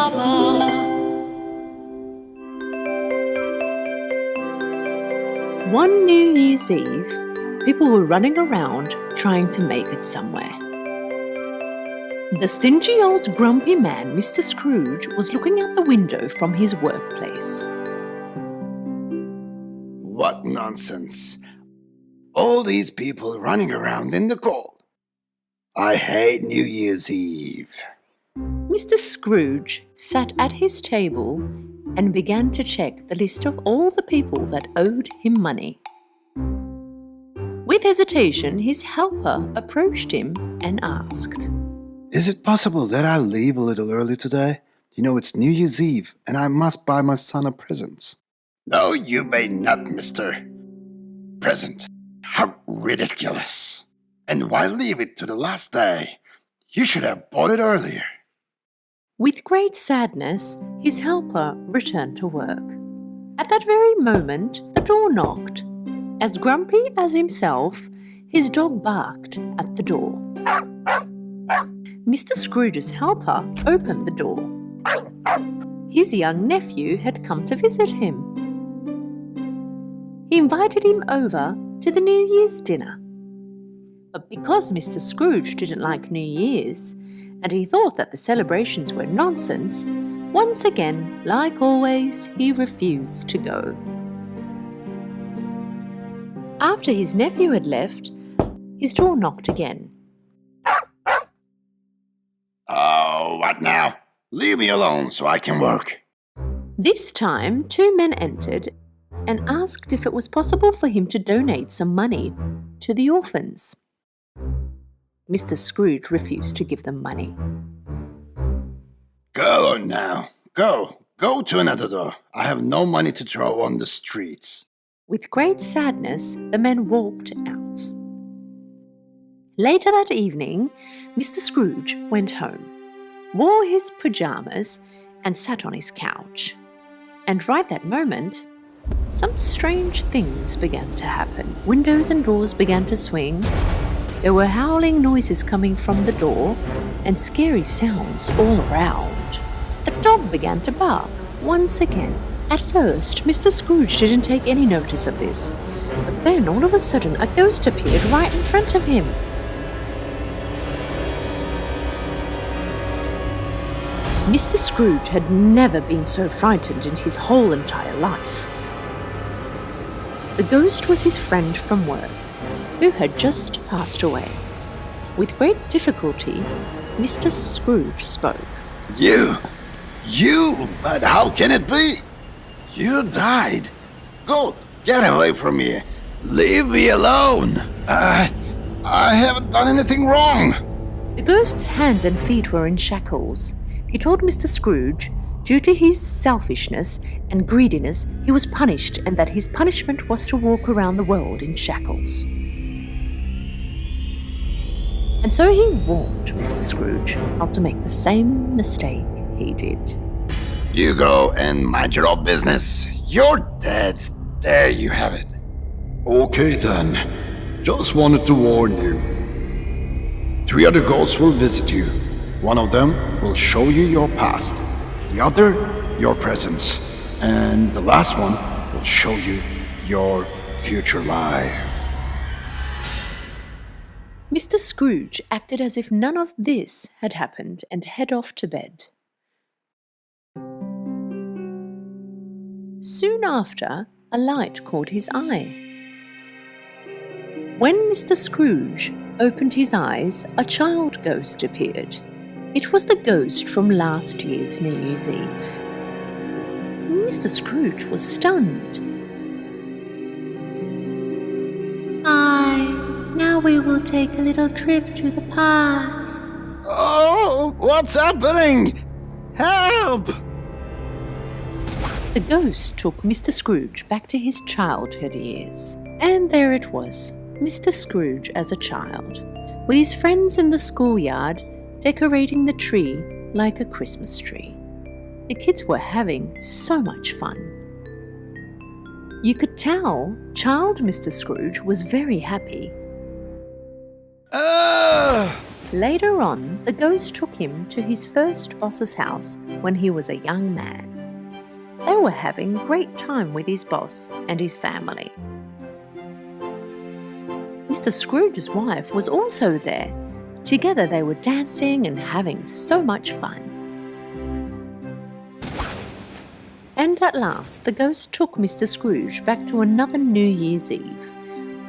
Adisebaba. One New Year's Eve, people were running around trying to make it somewhere. The stingy old grumpy man, Mr. Scrooge, was looking out the window from his workplace. What nonsense! All these people running around in the cold. I hate New Year's Eve. Mr. Scrooge sat at his table and began to check the list of all the people that owed him money. With hesitation, his helper approached him and asked, Is it possible that I leave a little early today? You know, it's New Year's Eve and I must buy my son a present. No, you may not, mister. Present. How ridiculous. And why leave it to the last day? You should have bought it earlier. With great sadness, his helper returned to work. At that very moment, the door knocked. As grumpy as himself, his dog barked at the door. Mr. Scrooge's helper opened the door. His young nephew had come to visit him. He invited him over to the New Year's dinner. But because Mr. Scrooge didn't like New Year's, and he thought that the celebrations were nonsense, once again, like always, he refused to go. After his nephew had left, his door knocked again. Oh, what now? Leave me alone so I can work. This time, two men entered and asked if it was possible for him to donate some money to the orphans. Mr. Scrooge refused to give them money. Go on now. Go to another door. I have no money to throw on the streets. With great sadness, the men walked out. Later that evening, Mr. Scrooge went home, wore his pajamas, and sat on his couch. And right that moment, some strange things began to happen. Windows and doors began to swing. There were howling noises coming from the door and scary sounds all around. The dog began to bark once again. At first, Mr. Scrooge didn't take any notice of this, but then all of a sudden a ghost appeared right in front of him. Mr. Scrooge had never been so frightened in his whole entire life. The ghost was his friend from work, who had just passed away. With great difficulty, Mr. Scrooge spoke. You, but how can it be? You died. Go, get away from me. Leave me alone. I haven't done anything wrong. The ghost's hands and feet were in shackles. He told Mr. Scrooge, due to his selfishness and greediness, he was punished and that his punishment was to walk around the world in shackles. And so he warned Mr. Scrooge not to make the same mistake he did. You go and mind your own business. You're dead. There you have it. Okay then. Just wanted to warn you. 3 other ghosts will visit you. One of them will show you your past. The other, your present. And the last one will show you your future life. Mr. Scrooge acted as if none of this had happened and headed off to bed. Soon after, a light caught his eye. When Mr. Scrooge opened his eyes, a child ghost appeared. It was the ghost from last year's New Year's Eve. Mr. Scrooge was stunned. Now we will take a little trip to the past. Oh, what's happening? Help! The ghost took Mr. Scrooge back to his childhood years. And there it was, Mr. Scrooge as a child, with his friends in the schoolyard decorating the tree like a Christmas tree. The kids were having so much fun. You could tell child Mr. Scrooge was very happy. Later on, the ghost took him to his first boss's house when he was a young man. They were having great time with his boss and his family. Mr. Scrooge's wife was also there. Together they were dancing and having so much fun. And at last, the ghost took Mr. Scrooge back to another New Year's Eve,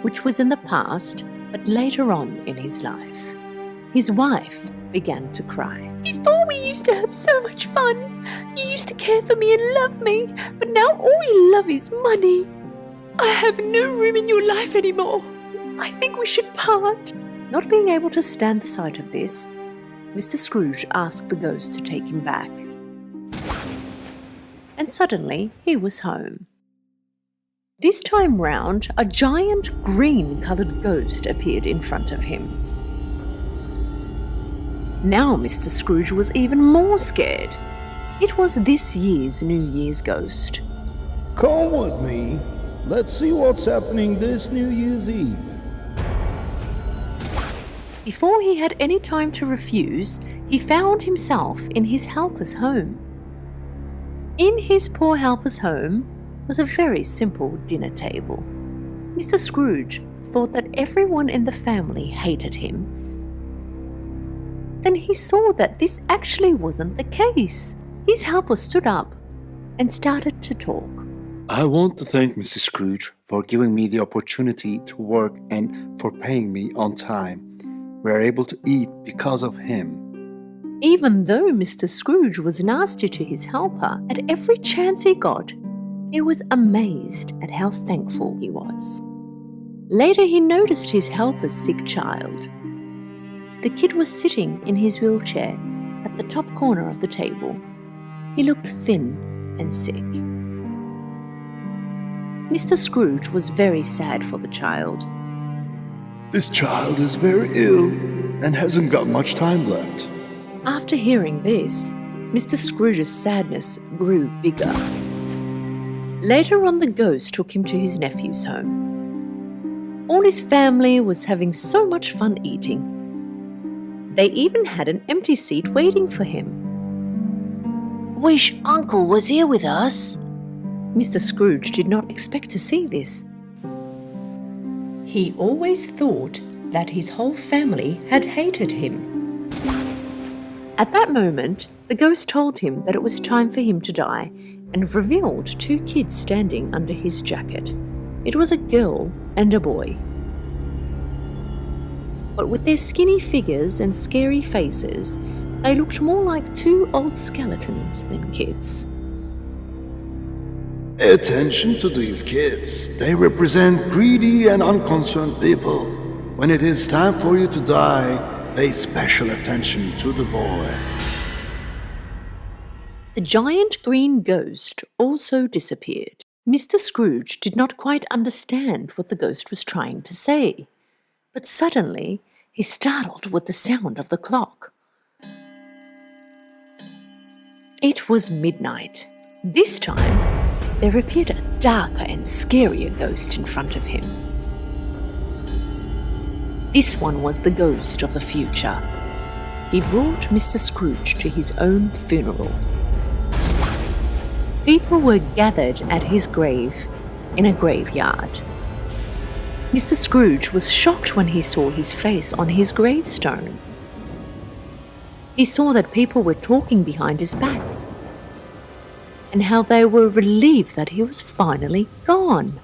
which was in the past, but later on in his life. His wife began to cry. "Before we used to have so much fun. You used to care for me and love me, but now all you love is money. I have no room in your life anymore. I think we should part." Not being able to stand the sight of this, Mr. Scrooge asked the ghost to take him back. And suddenly he was home. This time round, a giant green-coloured ghost appeared in front of him. Now Mr. Scrooge was even more scared. It was this year's New Year's ghost. "Come with me. Let's see what's happening this New Year's Eve." Before he had any time to refuse, he found himself in his helper's home. In his poor helper's home was a very simple dinner table. Mr. Scrooge thought that everyone in the family hated him. Then he saw that this actually wasn't the case. His helper stood up and started to talk. "I want to thank Mrs. Scrooge for giving me the opportunity to work and for paying me on time. We are able to eat because of him." Even though Mr. Scrooge was nasty to his helper at every chance he got, he was amazed at how thankful he was. Later he noticed his helper's sick child. The kid was sitting in his wheelchair at the top corner of the table. He looked thin and sick. Mr. Scrooge was very sad for the child. This child is very ill and hasn't got much time left. After hearing this, Mr. Scrooge's sadness grew bigger. Later on, the ghost took him to his nephew's home. All his family was having so much fun eating. They even had an empty seat waiting for him. "Wish Uncle was here with us." Mr. Scrooge did not expect to see this. He always thought that his whole family had hated him. At that moment, the ghost told him that it was time for him to die and revealed two kids standing under his jacket. It was a girl and a boy. But with their skinny figures and scary faces, they looked more like two old skeletons than kids. Pay attention to these kids. They represent greedy and unconcerned people. When it is time for you to die, pay special attention to the boy. The giant green ghost also disappeared. Mr. Scrooge did not quite understand what the ghost was trying to say, but suddenly he startled with the sound of the clock. It was midnight. This time, there appeared a darker and scarier ghost in front of him. This one was the ghost of the future. He brought Mr. Scrooge to his own funeral. People were gathered at his grave in a graveyard. Mr. Scrooge was shocked when he saw his face on his gravestone. He saw that people were talking behind his back and how they were relieved that he was finally gone.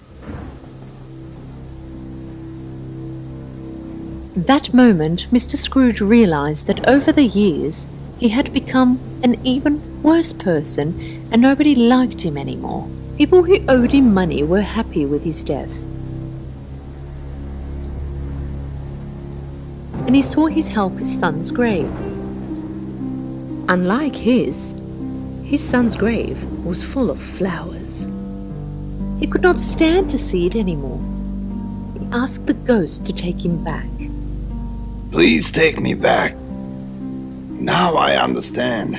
That moment, Mr. Scrooge realized that over the years he had become an even worse person and nobody liked him anymore. People who owed him money were happy with his death. And he saw his helper's son's grave. Unlike his son's grave was full of flowers. He could not stand to see it anymore. He asked the ghost to take him back. Please take me back. Now I understand.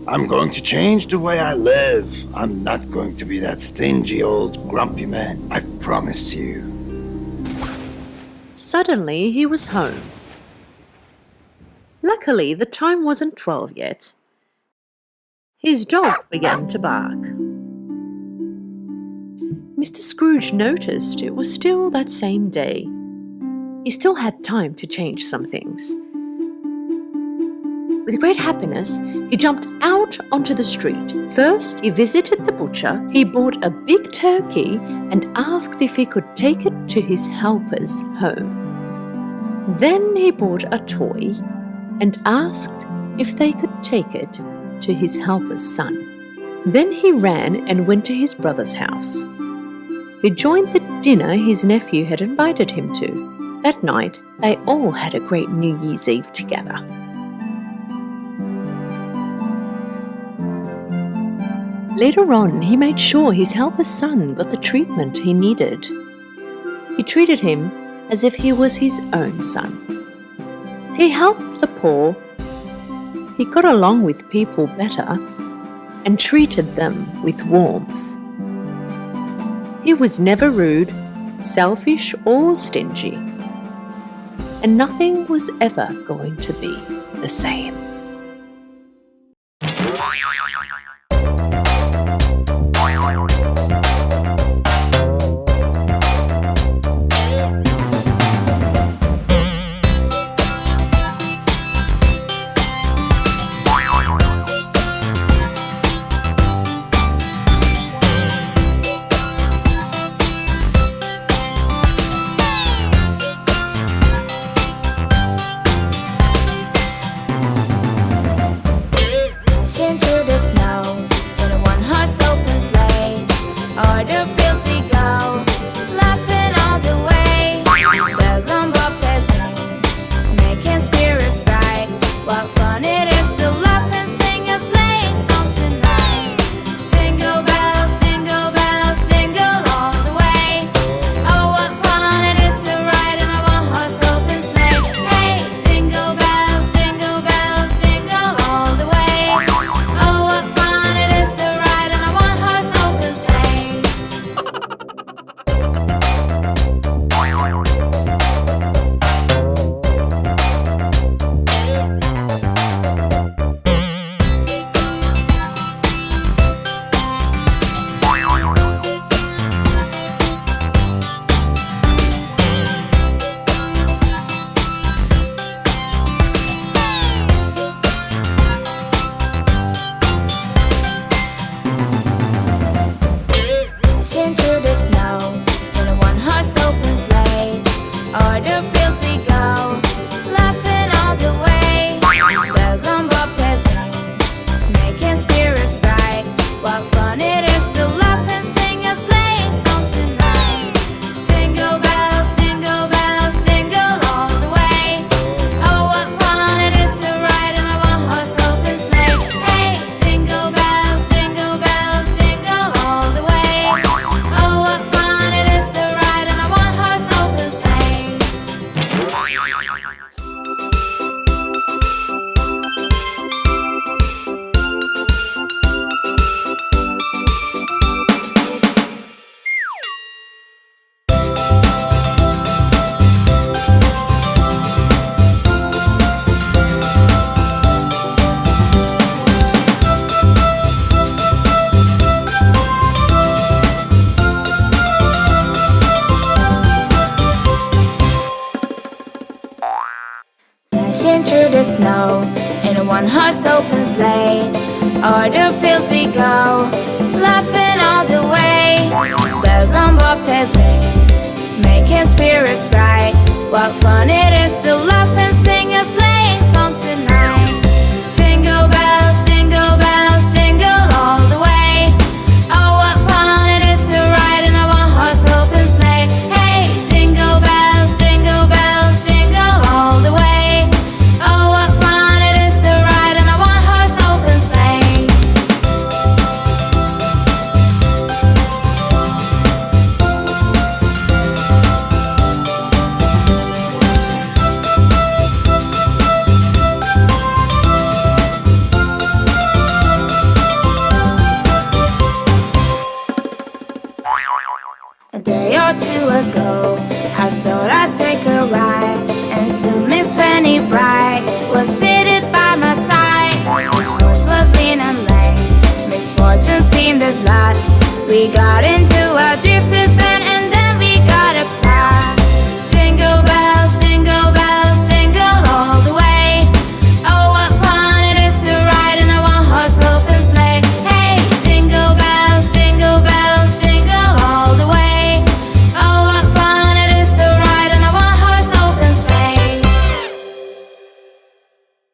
I'm going to change the way I live. I'm not going to be that stingy old grumpy man. I promise you. Suddenly he was home. Luckily, the time wasn't 12 yet. His dog began to bark. Mr. Scrooge noticed it was still that same day. He still had time to change some things. With great happiness, he jumped out onto the street. First, he visited the butcher. He bought a big turkey and asked if he could take it to his helper's home. Then he bought a toy and asked if they could take it to his helper's son. Then he ran and went to his brother's house. He joined the dinner his nephew had invited him to. That night, they all had a great New Year's Eve together. Later on, he made sure his helper's son got the treatment he needed. He treated him as if he was his own son. He helped the poor. He got along with people better and treated them with warmth. He was never rude, selfish, or stingy. And nothing was ever going to be the same. Dashing through the snow in a one-horse open sleigh. O'er the fields we go, laughing all the way. Bells on bobtails ring, making spirits bright. What fun it is to laugh and sing a sleighing song tonight. Jingle bells, jingle all the way. Oh, what fun it is to ride in a one-horse open sleigh. Hey, jingle bells, jingle all the way. Oh, what fun it is to ride in a one-horse open sleigh. fortune seemed as lot. We got into